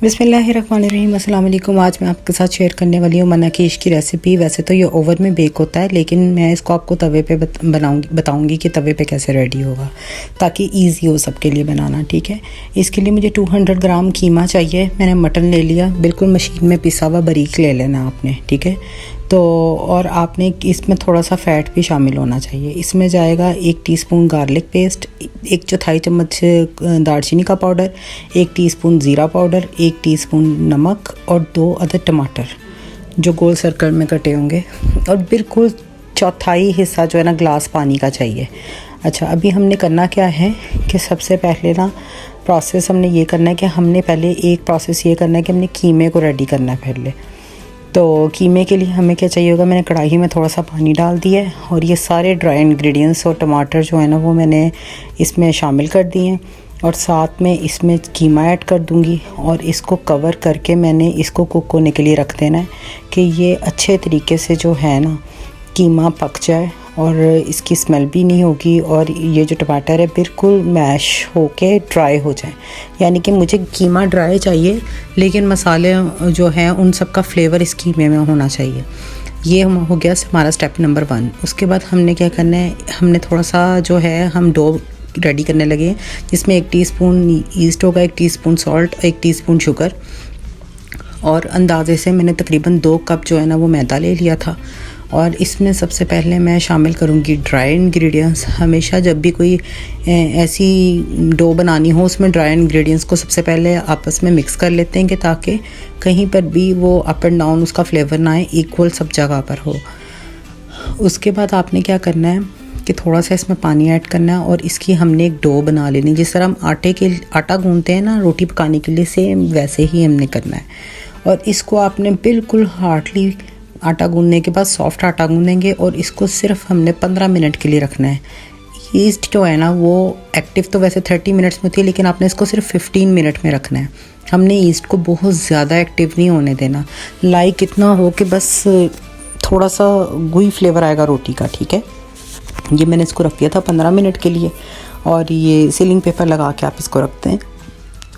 बिस्मिल्लाहिर्रहमानिर्रहीम। अस्सलाम वालेकुम। आज मैं आपके साथ शेयर करने वाली हूँ मनाकीश की रेसिपी। वैसे तो ये ओवन में बेक होता है, लेकिन मैं इसको आपको तवे पे बताऊँगी कि तवे पे कैसे रेडी होगा, ताकि इजी हो सबके लिए बनाना। ठीक है, इसके लिए मुझे 200 ग्राम कीमा चाहिए। मैंने मटन ले लिया, बिल्कुल मशीन में पिसा हुआ बारीक ले लेना आपने। ठीक है, तो और आपने इसमें थोड़ा सा फ़ैट भी शामिल होना चाहिए। इसमें जाएगा 1 टीस्पून गार्लिक पेस्ट, 1/4 चम्मच दालचीनी का पाउडर, 1 टीस्पून ज़ीरा पाउडर, 1 टीस्पून नमक और 2 अदद टमाटर जो गोल सर्कल में कटे होंगे, और बिल्कुल 1/4 हिस्सा जो है ना ग्लास पानी का चाहिए। अच्छा, अभी हमने करना क्या है कि सबसे पहले ना प्रोसेस हमने ये करना है कि हमने पहले एक प्रोसेस ये करना है कि हमने कीमे को रेडी करना है पहले। तो कीमे के लिए हमें क्या चाहिए होगा, मैंने कढ़ाई में थोड़ा सा पानी डाल दिया है और ये सारे ड्राई इंग्रेडिएंट्स और टमाटर जो है ना वो मैंने इसमें शामिल कर दिए हैं, और साथ में इसमें कीमा ऐड कर दूंगी और इसको कवर करके मैंने इसको कुक होने के लिए रख देना है कि ये अच्छे तरीके से जो है ना कीमा पक जाए और इसकी स्मेल भी नहीं होगी, और ये जो टमाटर है बिल्कुल मैश होके ड्राई हो जाए। यानी कि मुझे कीमा ड्राई चाहिए, लेकिन मसाले जो हैं उन सब का फ्लेवर इस कीमे में होना चाहिए। ये हो गया हमारा स्टेप नंबर 1। उसके बाद हमने क्या करना है, हमने थोड़ा सा जो है हम डो रेडी करने लगे, जिसमें 1 टीस्पून ईस्ट होगा, 1 टीस्पून सॉल्ट, 1 टीस्पून शुगर, और अंदाजे से मैंने तकरीबन 2 कप जो है ना वो मैदा ले लिया था। और इसमें सबसे पहले मैं शामिल करूँगी ड्राई इंग्रेडिएंट्स। हमेशा जब भी कोई ऐसी डो बनानी हो उसमें ड्राई इंग्रेडिएंट्स को सबसे पहले आपस में मिक्स कर लेते हैं कि ताकि कहीं पर भी वो अप एंड डाउन उसका फ्लेवर ना आए, इक्वल सब जगह पर हो। उसके बाद आपने क्या करना है कि थोड़ा सा इसमें पानी ऐड करना है और इसकी हमने एक डो बना लेनी, जिस तरह हम आटा गूंथते हैं ना रोटी पकाने के लिए, सेम वैसे ही हमने करना है। और इसको आपने बिल्कुल हार्डली आटा गूंदने के बाद सॉफ्ट आटा गूंदेंगे और इसको सिर्फ हमने 15 मिनट के लिए रखना है। ईस्ट जो है ना वो एक्टिव तो वैसे 30 मिनट्स में होती है, लेकिन आपने इसको सिर्फ 15 मिनट में रखना है। हमने ईस्ट को बहुत ज़्यादा एक्टिव नहीं होने देना, लाइक इतना हो कि बस थोड़ा सा गुई फ्लेवर आएगा रोटी का। ठीक है, ये मैंने इसको रख दिया था 15 मिनट के लिए, और ये सीलिंग पेपर लगा के आप इसको रखते हैं।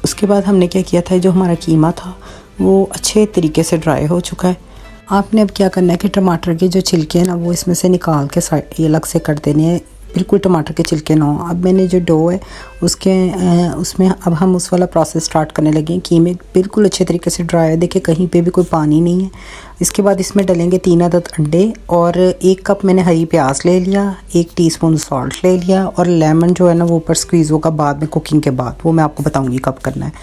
उसके बाद हमने क्या किया था, जो हमारा कीमा था वो अच्छे तरीके से ड्राई हो चुका है। आपने अब क्या करना है कि टमाटर के जो छिलके हैं ना वो इसमें से निकाल के साइड ये अलग से कर देने हैं, बिल्कुल टमाटर के छिलके ना हो। अब मैंने जो डो है उसमें अब हम उस वाला प्रोसेस स्टार्ट करने लगे हैं। कीमे बिल्कुल अच्छे तरीके से ड्राई है, देखिए कहीं पे भी कोई पानी नहीं है। इसके बाद इसमें डलेंगे 3 अदद अंडे, और 1 कप मैंने हरी प्याज ले लिया, 1 टीस्पून सॉल्ट ले लिया, और लेमन जो है ना वो ऊपर स्क्वीज़ होगा बाद में कुकिंग के बाद, वो मैं आपको बताऊँगी कब करना है।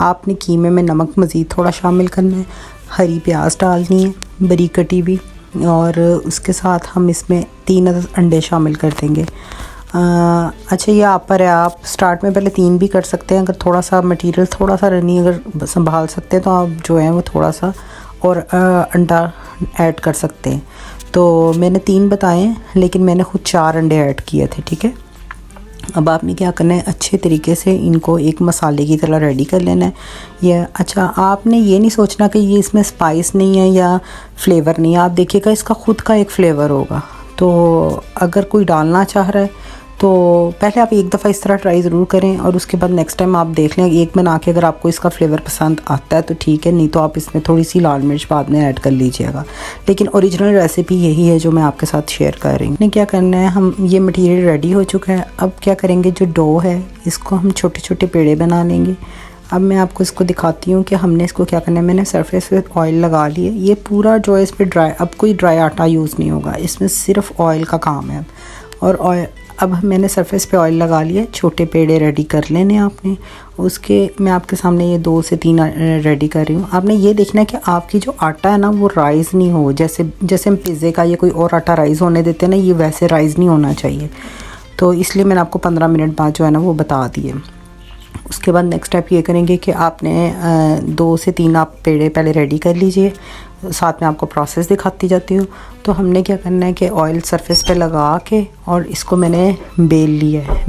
आपने कीमे में नमक मज़ीद थोड़ा शामिल करना है, हरी प्याज डालनी है बारीक कटी हुई, और उसके साथ हम इसमें 3 अदद अंडे शामिल कर देंगे। अच्छा, ये आप पर है, आप स्टार्ट में पहले 3 भी कर सकते हैं। अगर थोड़ा सा मटेरियल थोड़ा सा रनी अगर संभाल सकते हैं तो आप जो है वो थोड़ा सा और अंडा ऐड कर सकते हैं। तो मैंने 3 बताए, लेकिन मैंने खुद 4 अंडे ऐड किए थे। ठीक है, अब आपने क्या करना है, अच्छे तरीके से इनको एक मसाले की तरह रेडी कर लेना है। ये अच्छा, आपने ये नहीं सोचना कि ये इसमें स्पाइस नहीं है या फ्लेवर नहीं है। आप देखिएगा इसका खुद का एक फ्लेवर होगा। तो अगर कोई डालना चाह रहा है तो पहले आप एक दफ़ा इस तरह ट्राई ज़रूर करें, और उसके बाद नेक्स्ट टाइम आप देख लें एक बना के, अगर आपको इसका फ्लेवर पसंद आता है तो ठीक है, नहीं तो आप इसमें थोड़ी सी लाल मिर्च बाद में ऐड कर लीजिएगा। लेकिन ओरिजिनल रेसिपी यही है जो मैं आपके साथ शेयर कर रही हूँ। क्या करना है, हम ये मटेरियल रेडी हो चुका है। अब क्या करेंगे, जो डो है इसको हम छोटे छोटे पेड़े बना लेंगे। अब मैं आपको इसको दिखाती हूँ कि हमने इसको क्या करना है। मैंने सरफेस पे ऑयल लगा लिए, ये पूरा जो है इस पर ड्राई, अब कोई ड्राई आटा यूज़ नहीं होगा, इसमें सिर्फ ऑयल का काम है। और ऑयल अब मैंने सरफेस पे ऑयल लगा लिया, छोटे पेड़े रेडी कर लेने आपने। उसके मैं आपके सामने ये 2 से 3 रेडी कर रही हूँ। आपने ये देखना है कि आपकी जो आटा है ना वो राइज़ नहीं हो, जैसे हम पिज़्ज़े का या कोई और आटा राइज़ होने देते हैं ना, ये वैसे राइज़ नहीं होना चाहिए। तो इसलिए मैंने आपको 15 मिनट बाद जो है ना वो बता दिए। उसके बाद नेक्स्ट स्टेप ये करेंगे कि आपने 2 से 3 आप पेड़े पहले रेडी कर लीजिए, साथ में आपको प्रोसेस दिखाती जाती हूँ। तो हमने क्या करना है कि ऑयल सरफेस पे लगा के और इसको मैंने बेल लिया है।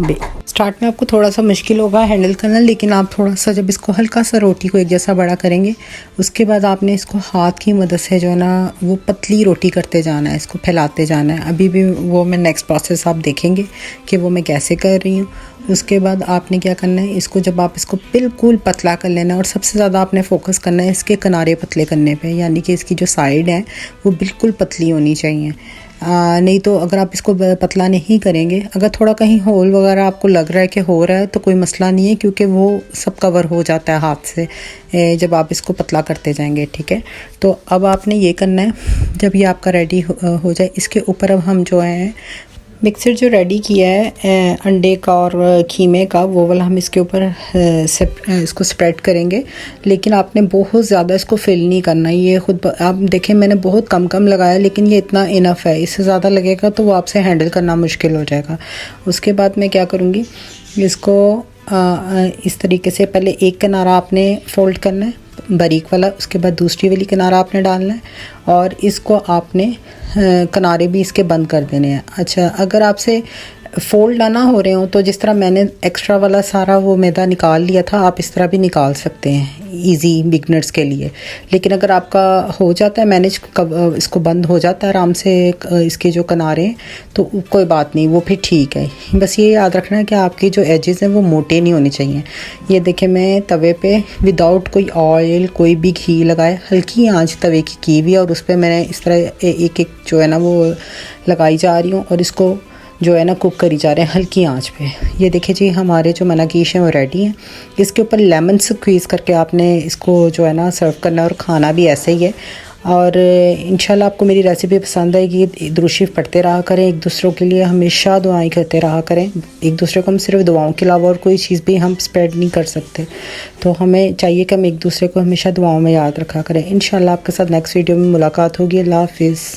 स्टार्ट में आपको थोड़ा सा मुश्किल होगा हैंडल करना, लेकिन आप थोड़ा सा जब इसको हल्का सा रोटी को एक जैसा बड़ा करेंगे, उसके बाद आपने इसको हाथ की मदद से जो है ना वो पतली रोटी करते जाना है, इसको फैलाते जाना है। अभी भी वो मैं नेक्स्ट प्रोसेस आप देखेंगे कि वो मैं कैसे कर रही हूँ। उसके बाद आपने क्या करना है, इसको जब आप इसको बिल्कुल पतला कर लेना है, और सबसे ज़्यादा आपने फोकस करना है इसके किनारे पतले करने पे, यानी कि इसकी जो साइड है वो बिल्कुल पतली होनी चाहिए। नहीं तो अगर आप इसको पतला नहीं करेंगे, अगर थोड़ा कहीं होल वगैरह आपको लग रहा है कि हो रहा है तो कोई मसला नहीं है, क्योंकि वो सब कवर हो जाता है हाथ से जब आप इसको पतला करते जाएंगे। ठीक है, तो अब आपने ये करना है, जब ये आपका रेडी हो जाए, इसके ऊपर अब हम जो है मिक्सर जो रेडी किया है अंडे का और कीमे का, वो वाला हम इसके ऊपर इसको स्प्रेड करेंगे। लेकिन आपने बहुत ज़्यादा इसको फिल नहीं करना, ये खुद आप देखें मैंने बहुत कम कम लगाया, लेकिन ये इतना इनफ है। इससे ज़्यादा लगेगा तो वो आपसे हैंडल करना मुश्किल हो जाएगा। उसके बाद मैं क्या करूँगी, इसको इस तरीके से पहले एक किनारा आपने फ़ोल्ड करना है बारीक वाला, उसके बाद दूसरी वाली किनारा आपने डालना है, और इसको आपने किनारे भी इसके बंद कर देने हैं। अच्छा, अगर आपसे फ़ोल्ड ना हो रहे हो तो जिस तरह मैंने एक्स्ट्रा वाला सारा वो मैदा निकाल लिया था, आप इस तरह भी निकाल सकते हैं इजी बिगनर्स के लिए। लेकिन अगर आपका हो जाता है मैनेज, इसको बंद हो जाता है आराम से इसके जो किनारे, तो कोई बात नहीं, वो फिर ठीक है। बस ये याद रखना है कि आपकी जो एजेस हैं वो मोटे नहीं होने चाहिए। ये देखें मैं तवे पे विदाउट कोई ऑयल कोई भी घी लगाए, हल्की आंच तवे की हुई है, और उस पर मैंने इस तरह एक एक जो है ना वो लगाई जा रही हूँ, और इसको जो है ना कुक करी जा रहे हैं हल्की आंच पे। ये देखिए जी, हमारे जो मनाकीश हैं वो रेडी हैं। इसके ऊपर लेमन स्क्वीज़ करके आपने इसको जो है ना सर्व करना है, और खाना भी ऐसे ही है। और इंशाल्लाह आपको मेरी रेसिपी पसंद आएगी। दुरूद शरीफ पढ़ते रहा करें, एक दूसरों के लिए हमेशा दुआएं करते रहा करें। एक दूसरे को हम सिर्फ दुआओं के अलावा और कोई चीज़ भी हम स्प्रेड नहीं कर सकते, तो हमें चाहिए कि हम एक दूसरे को हमेशा दुआओं में याद रखा करें। इंशाल्लाह आपके साथ नेक्स्ट वीडियो में मुलाकात होगी। अल्लाह हाफिज़।